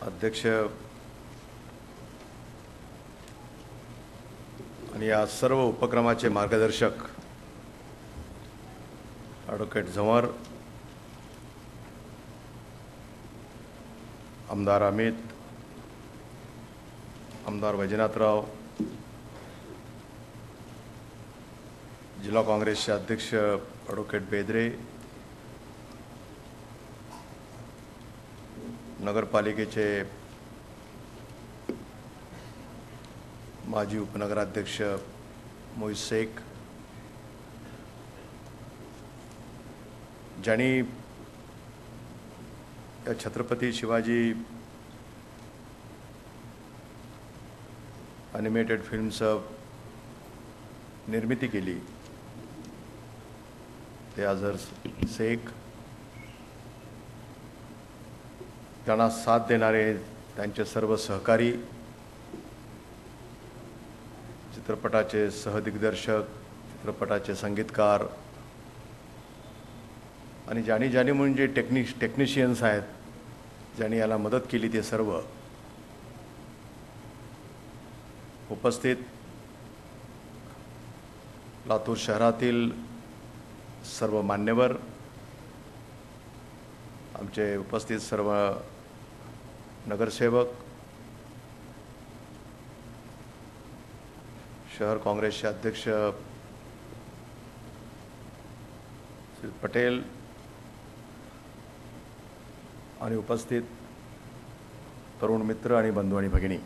अध्यक्ष आणि या सर्व उपक्रमाचे मार्गदर्शक ॲडव्होकेट झंवर, आमदार अमित, आमदार वैजनाथराव, जिल्हा काँग्रेसचे अध्यक्ष ॲडव्होकेट बेदरे, नगरपालिकेचे माजी उपनगराध्यक्ष मोहित शेख, ज्यांनी या छत्रपती शिवाजी ॲनिमेटेड फिल्मचं निर्मिती केली, ते अझर शेख, त्यांना साथ देणारे त्यांचे सर्व सहकारी, चित्रपटाचे सहदिग्दर्शक, चित्रपटाचे संगीतकार आणि ज्यांनी म्हणून जे टेक्निशियन्स आहेत, ज्यांनी याला मदत केली, ते सर्व उपस्थित, लातूर शहरातील सर्व मान्यवर, आमचे उपस्थित सर्व नगरसेवक, शहर काँग्रेसचे अध्यक्ष श्री पटेल आणि उपस्थित तरुण मित्र आणि बंधू आणि भगिनी,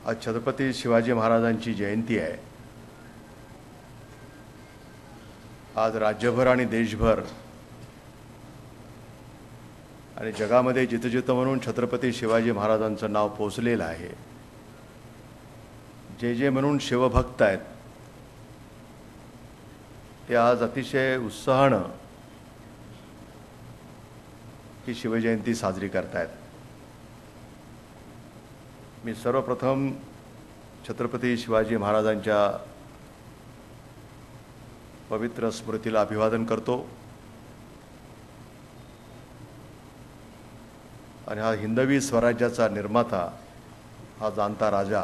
आज छत्रपती शिवाजी महाराजांची जयंती आहे. आज राज्यभर आणि देशभर आणि जगामध्ये जिथं जिथं म्हणून छत्रपती शिवाजी महाराजांचं नाव पोचलेलं आहे, जे म्हणून शिवभक्त आहेत, ते आज अतिशय उत्साहानं ही शिवजयंती साजरी करतायत. मी सर्वप्रथम छत्रपती शिवाजी महाराजांच्या पवित्र स्मृतीला अभिवादन करतो आणि हा हिंदवी स्वराज्याचा निर्माता, हा जाणता राजा,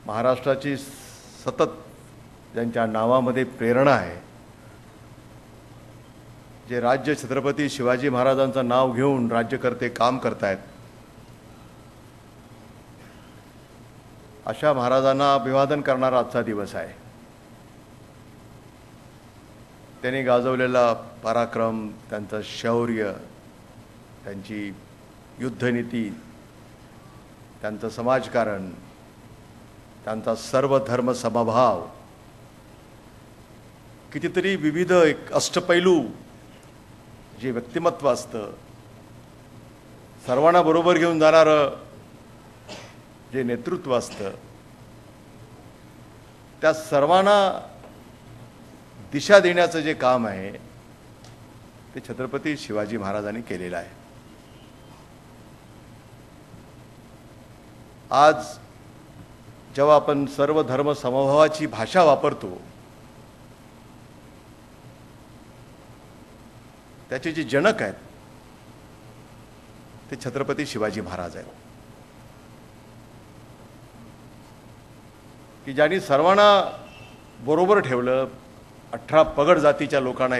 महाराष्ट्राची सतत ज्यांच्या नावामध्ये प्रेरणा आहे, जे राज्य छत्रपती शिवाजी महाराजांचं नाव घेऊन राज्यकर्ते काम करतायत, अशा महाराजांना अभिवादन करणारा आजचा दिवस आहे. त्यांनी गाजवलेला पराक्रम, त्यांचं शौर्य, त्यांची युद्धनीती, त्यांचं समाजकारण, त्यांचा सर्व धर्म समभाव, कितीतरी विविध एक अष्टपैलू जे व्यक्तिमत्व असतं, सर्वांना बरोबर घेऊन जाणारं जे नेतृत्व असतं, त्या सर्वांना दिशा देण्याचं जे काम आहे, ते छत्रपती शिवाजी महाराजांनी केलेलं आहे. आज जेव्हा आपण सर्व धर्म समभावाची भाषा वापरतो, त्याचे जे जनक आहेत ते छत्रपती शिवाजी महाराज आहेत, की ज्यांनी सर्वांना बरोबर ठेवलं, 18 पगड जातीच्या लोकांना